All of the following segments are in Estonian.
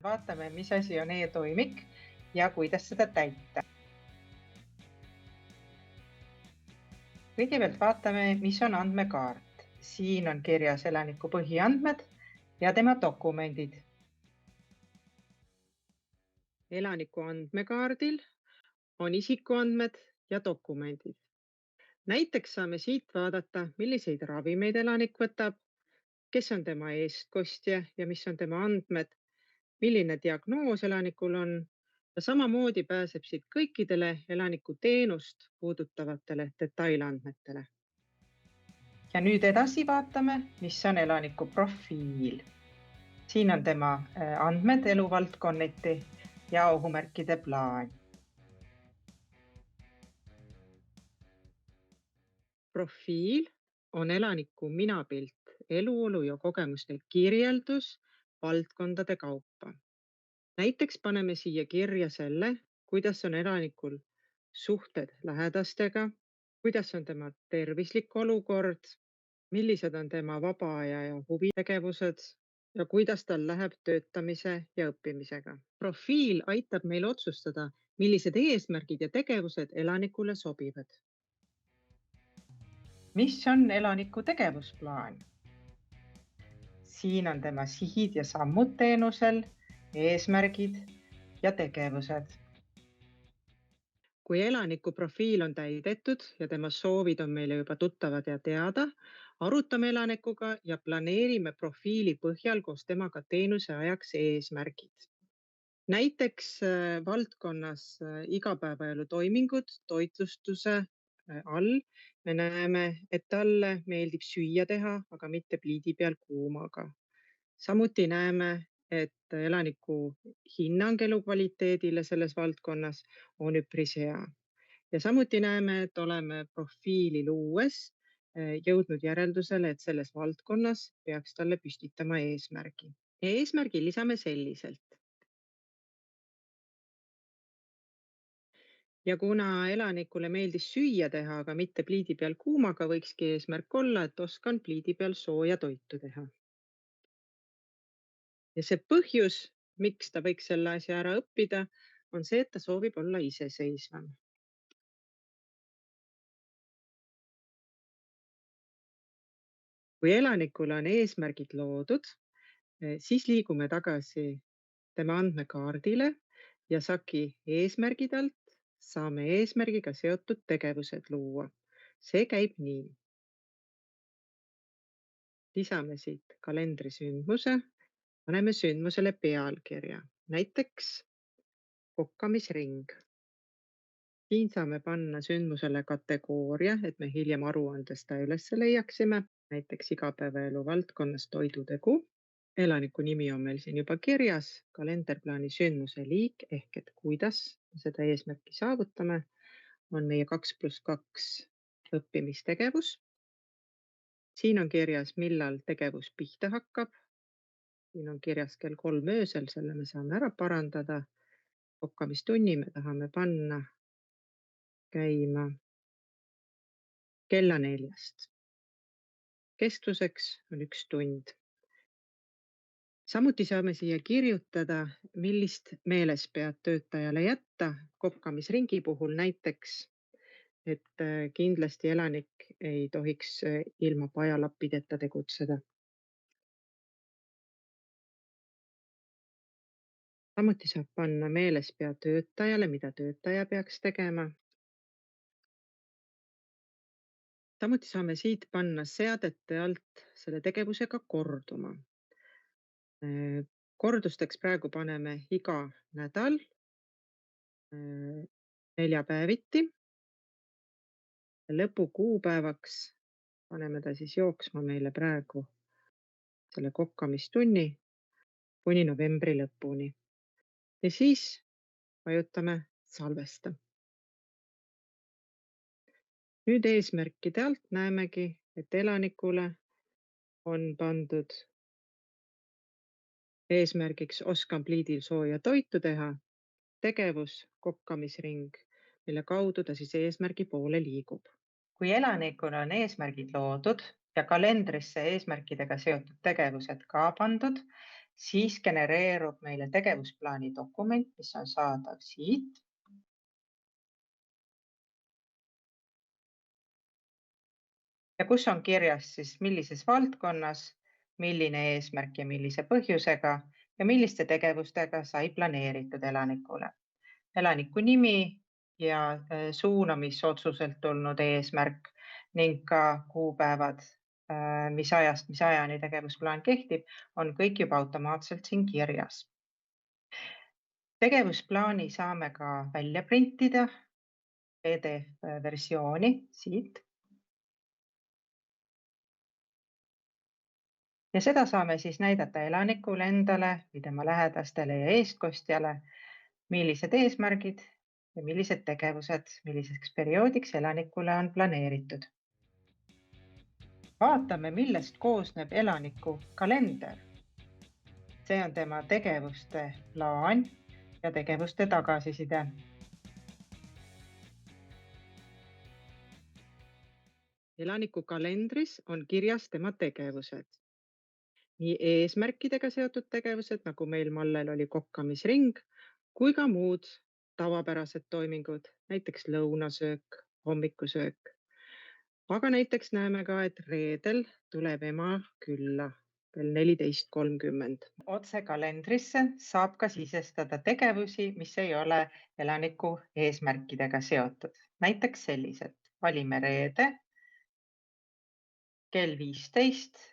Vaatame, mis asi on e-toimik ja kuidas seda täita. Kõigepealt vaatame, mis on andmekaart. Siin on kirjas elaniku põhiandmed ja tema dokumendid. Elaniku andmekaardil on isikuandmed ja dokumendid. Näiteks saame siit vaadata, milliseid ravimeid elanik võtab, kes on tema eestkostja ja mis on tema andmed, milline diagnoos elanikul on ja samamoodi pääseb siit kõikidele elaniku teenust puudutavatele detailandmetele. Ja nüüd edasi vaatame, mis on elaniku profiil. Siin on tema andmed eluvaldkonniti ja ohumärkide plaan. Profiil on elaniku minapilt, eluolu ja kogemuste kirjeldus valdkondade kaupa. Näiteks paneme siia kirja selle, kuidas on elanikul suhted lähedastega, kuidas on tema tervislik olukord, millised on tema vaba aja ja huvitegevused ja kuidas tal läheb töötamise ja õppimisega. Profiil aitab meil otsustada, millised eesmärgid ja tegevused elanikule sobivad. Mis on elaniku tegevusplaan? Siin on tema sihid ja sammud teenusel, eesmärgid ja tegevused. Kui elaniku profiil on täidetud ja tema soovid on meile juba tuttavad ja teada, arutame elanikuga ja planeerime profiili põhjal koos temaga teenuse ajaks eesmärgid. Näiteks valdkonnas igapäevaelu toimingud toitlustuse all me näeme, et talle meeldib süüa teha, aga mitte pliidi peal kuumaga. Samuti näeme, et elaniku hinnang elukvaliteedile selles valdkonnas on üpris hea. Ja samuti näeme, et oleme profiili luues jõudnud järeldusele, et selles valdkonnas peaks talle püstitama eesmärgi. Eesmärgi lisame selliselt. Ja kuna elanikule meeldis süüa teha, aga mitte pliidi peal kuumaga, võikski eesmärk olla, et oskan pliidi peal sooja toitu teha. Ja see põhjus, miks ta võiks selle asja ära õppida, on see, et ta soovib olla iseseisvam. Kui elanikule on eesmärgid loodud, siis liigume tagasi tema andmekaardile ja SAK-i eesmärgid alt saame eesmärgiga seotud tegevused luua. See käib nii. Lisame siit kalendri sündmuse, paneme sündmusele pealkirja, näiteks kokkamisring. Siin saame panna sündmusele kategooria, et me hiljem aruandest ta üles leiaksime, näiteks igapäevaelu valdkonnas toidutegu. Elaniku nimi on meil siin juba kirjas, kalenderplaani sündmuse liik ehk et kuidas seda eesmärki saavutame, on meie 2+2 õppimistegevus. Siin on kirjas, millal tegevus pihta hakkab. Siin on kirjas kell 3 öösel, selle me saame ära parandada. Kokkamistunni me tahame panna käima kella 4. Kestuseks on 1 tund. Samuti saame siia kirjutada, millist meelespead töötajale jätta kokkamisringi puhul, näiteks, et kindlasti elanik ei tohiks ilma pajalappideta tegutseda. Samuti saab panna meelespea töötajale, mida töötaja peaks tegema. Samuti saame siit panna seadete alt selle tegevusega korduma. Kordusteks praegu paneme iga nädal 4 päeviti. Lõpukuupäevaks paneme ta siis jooksma meile praegu selle kokkamistunni kuni novembri lõpuni. Ja siis vajutame salvesta. Nüüd eesmärkide alt näemegi, et elanikule on pandud eesmärgiks oskan pliidil sooja toitu teha, tegevus, kokkamisring, mille kaudu ta siis eesmärgi poole liigub. Kui elanikul on eesmärgid loodud ja kalendrisse eesmärkidega seotud tegevused ka pandud, Siis genereerub meile tegevusplaani dokument, mis on saadav siit. Ja kus on kirjas siis, millises valdkonnas, milline eesmärk ja millise põhjusega ja milliste tegevustega sai planeeritud elanikule. Elaniku nimi ja suunamisotsuselt tulnud eesmärk ning ka kuupäevad, mis ajast, mis ajani tegevusplaan kehtib, on kõik juba automaatselt siin kirjas. Tegevusplaani saame ka välja printida PDF-versiooni siit. Ja seda saame siis näidata elanikule endale või tema lähedastele ja eestkostjale, millised eesmärgid ja millised tegevused, milliseks perioodiks elanikule on planeeritud. Vaatame, millest koosneb elaniku kalender. See on tema tegevuste plaan ja tegevuste tagasiside. Elaniku kalendris on kirjas tema tegevused. Nii eesmärkidega seotud tegevused, nagu meil Mallel oli kokkamisring, kui ka muud tavapärased toimingud, näiteks lõunasöök, hommikusöök. Aga näiteks näeme ka, et reedel tuleb ema külla kell 14.30. Otse kalendrisse saab ka sisestada tegevusi, mis ei ole elaniku eesmärkidega seotud. Näiteks sellised. Valime reede kell 15.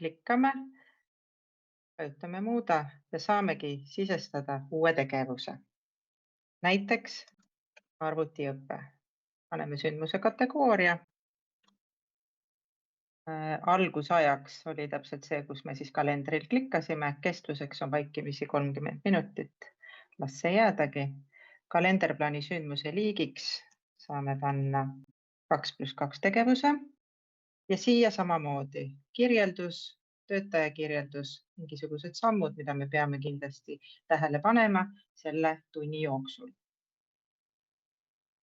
Klikkame, vajutame muuda ja saamegi sisestada uue tegevuse. Näiteks arvutiõpe. Paneme sündmuse kategooria. Algusajaks oli täpselt see, kus me siis kalendril klikkasime. Kestvuseks on vaikimisi 30 minutit. Las see jäädagi. Kalenderplaani sündmuse liigiks saame panna 2+2 tegevuse. Ja siia samamoodi kirjeldus, töötaja kirjeldus, mingisugused sammud, mida me peame kindlasti tähele panema selle tunni jooksul.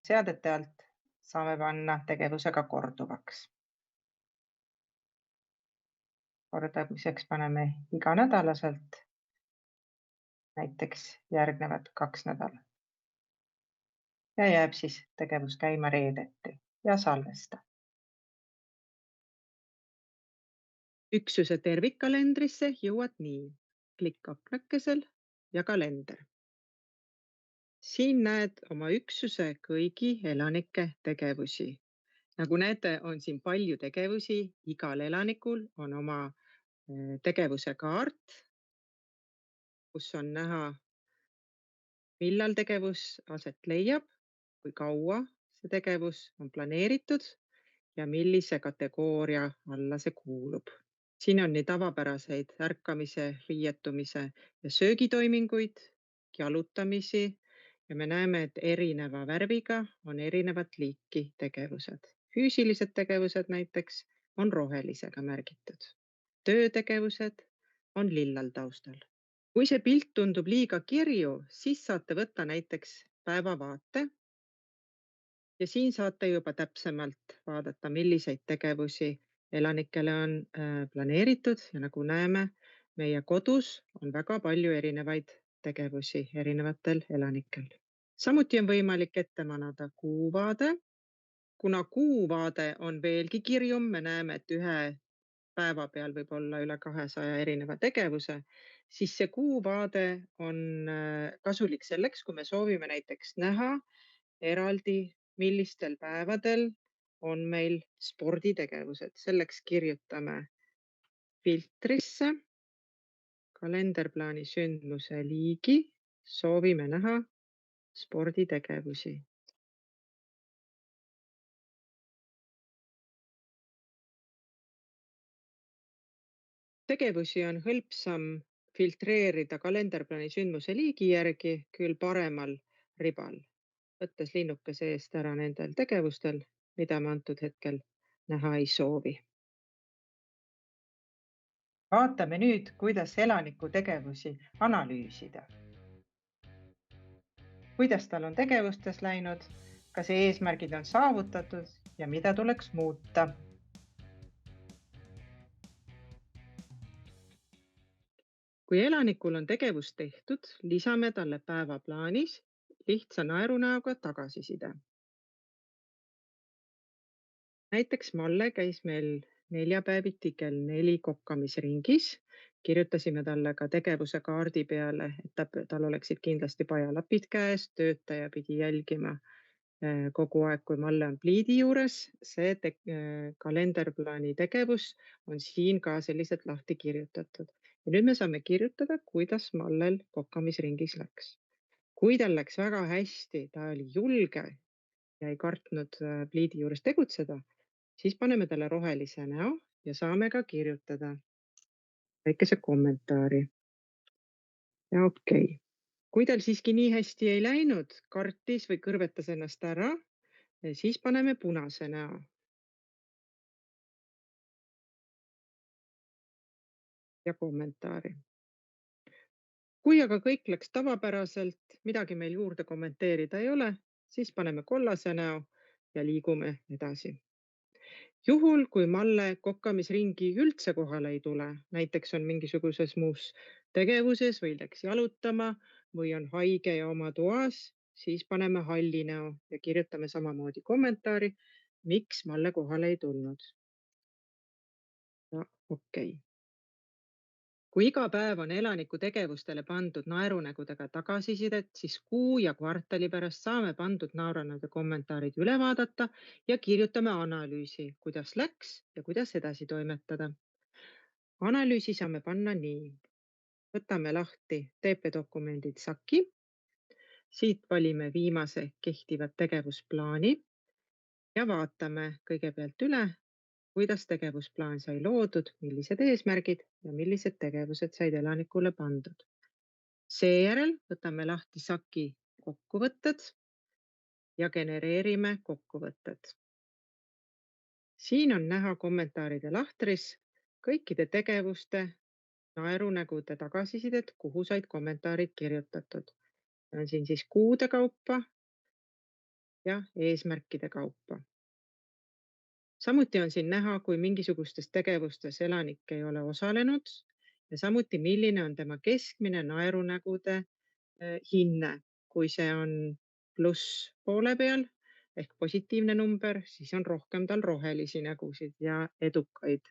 Seadete alt saame panna tegevusega korduvaks. Kordamiseks paneme iganädalaselt, näiteks järgnevad 2 nädalat. Ja jääb siis tegevus käima reedeti ja salvesta. Üksuse tervikkalendrisse jõuad nii. Klikk aknakesel ja kalender. Siin näed oma üksuse kõigi elanike tegevusi. Nagu näete, on siin palju tegevusi. Igal elanikul on oma tegevuse kaart, kus on näha, millal tegevus aset leiab, kui kaua see tegevus on planeeritud ja millise kategooria alla see kuulub. Siin on nii tavapäraseid ärkamise, riietumise ja söögitoiminguid, jalutamisi ja me näeme, et erineva värviga on erinevat liiki tegevused. Füüsilised tegevused näiteks on rohelisega märgitud. Töötegevused on lillal taustal. Kui see pilt tundub liiga kirju, siis saate võtta näiteks päevavaate ja siin saate juba täpsemalt vaadata, milliseid tegevusi elanikele on planeeritud ja nagu näeme, meie kodus on väga palju erinevaid tegevusi erinevatel elanikel. Samuti on võimalik ette manada kuuvaade. Kuna kuuvaade on veelgi kirjum, me näeme, et ühe päeva peal võib olla üle 200 erineva tegevuse, siis see kuuvaade on kasulik selleks, kui me soovime näiteks näha eraldi, millistel päevadel on meil sporditegevused. Selleks kirjutame filtrisse kalenderplaani sündmuse liigi. Soovime näha sporditegevusi. Tegevusi on hõlpsam filtreerida kalenderplaani sündmuse liigi järgi küll paremal ribal, võttes linnukese eest ära nendel tegevustel, mida me antud hetkel näha ei soovi. Vaatame nüüd, kuidas elaniku tegevusi analüüsida. Kuidas tal on tegevustes läinud, kas eesmärgid on saavutatud ja mida tuleks muuta. kui elanikul on tegevus tehtud, lisame talle päevaplaanis lihtsa naerunäoga tagasiside. Näiteks Malle käis meil neljapäeviti kell 4 kokkamisringis. Kirjutasime talle ka tegevuse kaardi peale, et tal oleksid kindlasti pajalapid käes, töötaja pidi jälgima kogu aeg, kui Malle on pliidi juures. See kalenderplaani tegevus on siin ka selliselt lahti kirjutatud. Ja nüüd me saame kirjutada, kuidas Mallel kokkamisringis läks. Kui tal läks väga hästi, ta oli julge ja ei kartnud pliidi juures tegutseda, siis paneme talle rohelise näo ja saame ka kirjutada väikese kommentaari. Ja okei. Kui tal siiski nii hästi ei läinud, kartis või kõrvetas ennast ära, siis paneme punase näo ja kommentaari. Kui aga kõik läks tavapäraselt, midagi meil juurde kommenteerida ei ole, siis paneme kollase näo ja liigume edasi. Juhul, kui Malle kokkamisringi üldse kohale ei tule, näiteks on mingisuguses muus tegevuses või läks jalutama või on haige ja oma toas, siis paneme halli näo ja kirjutame samamoodi kommentaari, miks Malle kohale ei tulnud. Ja okei. Kui iga päev on elaniku tegevustele pandud naerunägudega tagasisidet, siis kuu ja kvartali pärast saame pandud naerunäode kommentaarid üle vaadata ja kirjutame analüüsi, kuidas läks ja kuidas edasi toimetada. Analüüsi saame panna nii. Võtame lahti TP-dokumendid SAK-i. Siit valime viimase kehtivat tegevusplaani ja vaatame kõigepealt üle, kuidas tegevusplaan sai loodud, millised eesmärgid ja millised tegevused said elanikule pandud. Seejärel võtame lahti SAK-i kokkuvõtted ja genereerime kokkuvõtted. Siin on näha kommentaaride lahtris kõikide tegevuste naerunägude tagasisidet, kuhu said kommentaarid kirjutatud. On siin siis kuude kaupa ja eesmärkide kaupa. Samuti on siin näha, kui mingisugustes tegevustes elanik ei ole osalenud ja samuti, milline on tema keskmine naerunägude hinne. Kui see on pluss poole peal ehk positiivne number, siis on rohkem tal rohelisi nägusid ja edukaid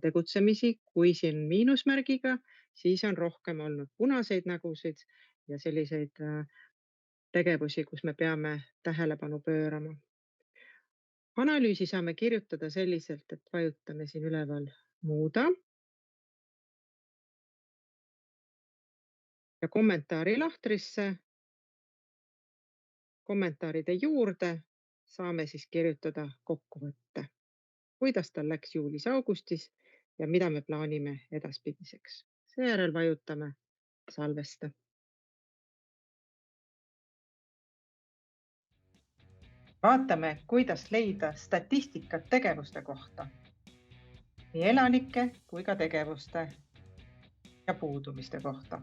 tegutsemisi. Kui siin miinusmärgiga, siis on rohkem olnud punaseid nägusid ja selliseid tegevusi, kus me peame tähelepanu pöörama. Analüüsi saame kirjutada selliselt, et vajutame siin üleval muuda ja kommentaari lahtrisse, kommentaaride juurde saame siis kirjutada kokkuvõtte, kuidas tal läks juulis-augustis ja mida me plaanime edaspidiseks. Seejärel vajutame salvesta. Vaatame, kuidas leida statistikat tegevuste kohta, nii elanike kui ka tegevuste ja puudumiste kohta.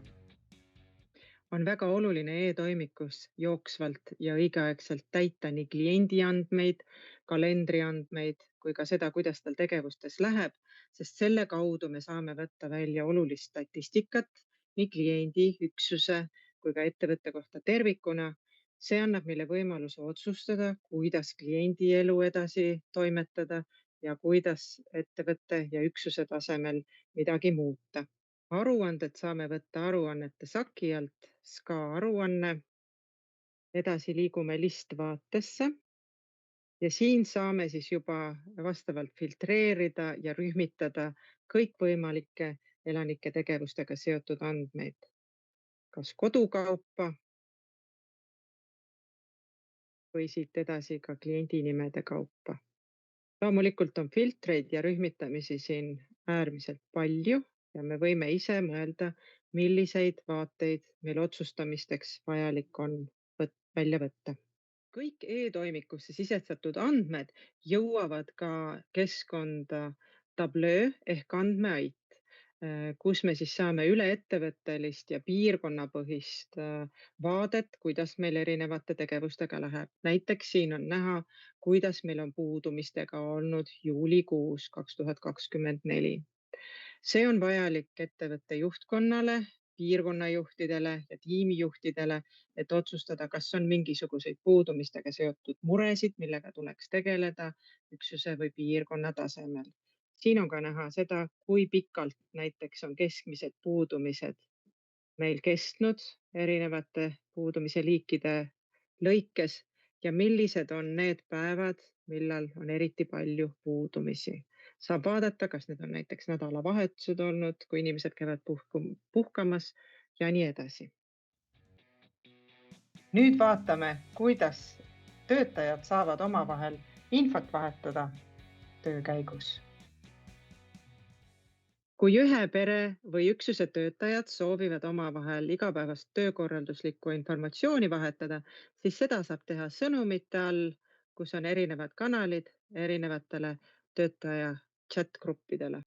On väga oluline e-toimikus jooksvalt ja õigeaegselt täita nii kliendi andmeid, kalendri andmeid kui ka seda, kuidas tal tegevustes läheb, sest selle kaudu me saame võtta välja olulist statistikat nii kliendi, üksuse kui ka ettevõtte kohta tervikuna. See annab meile võimaluse otsustada, kuidas kliendi elu edasi toimetada ja kuidas ettevõtte ja üksuse tasemel midagi muuta. Aruanded saame võtta aruannete SAK-i alt, SKA aruanne. Edasi liigume listvaatesse ja siin saame siis juba vastavalt filtreerida ja rühmitada kõikvõimalike elanike tegevustega seotud andmeid, kas kodukaupa või siit edasi ka kliendinimede kaupa. Loomulikult on filtreid ja rühmitamisi siin äärmiselt palju ja me võime ise mõelda, milliseid vaateid meil otsustamisteks vajalik on välja võtta. Kõik e-toimikusse sisestatud andmed jõuavad ka keskkonda Tableau ehk andmeait, kus me siis saame üle ettevõttelist ja piirkonnapõhist vaadet, kuidas meil erinevate tegevustega läheb. Näiteks siin on näha, kuidas meil on puudumistega olnud juulikuus 2024. See on vajalik ettevõtte juhtkonnale, piirkonnajuhtidele ja tiimijuhtidele, et otsustada, kas on mingisuguseid puudumistega seotud muresid, millega tuleks tegeleda üksuse või piirkonna tasemel. Siin on ka näha seda, kui pikalt näiteks on keskmised puudumised meil kestnud erinevate puudumise liikide lõikes ja millised on need päevad, millal on eriti palju puudumisi. Saab vaadata, kas need on näiteks nädalavahetused olnud, kui inimesed käivad puhkamas ja nii edasi. Nüüd vaatame, kuidas töötajad saavad omavahel infot vahetada töö käigus. Kui ühe pere või üksuse töötajad soovivad omavahel igapäevast töökorralduslikku informatsiooni vahetada, siis seda saab teha sõnumite all, kus on erinevad kanalid erinevatele töötaja chat-gruppidele.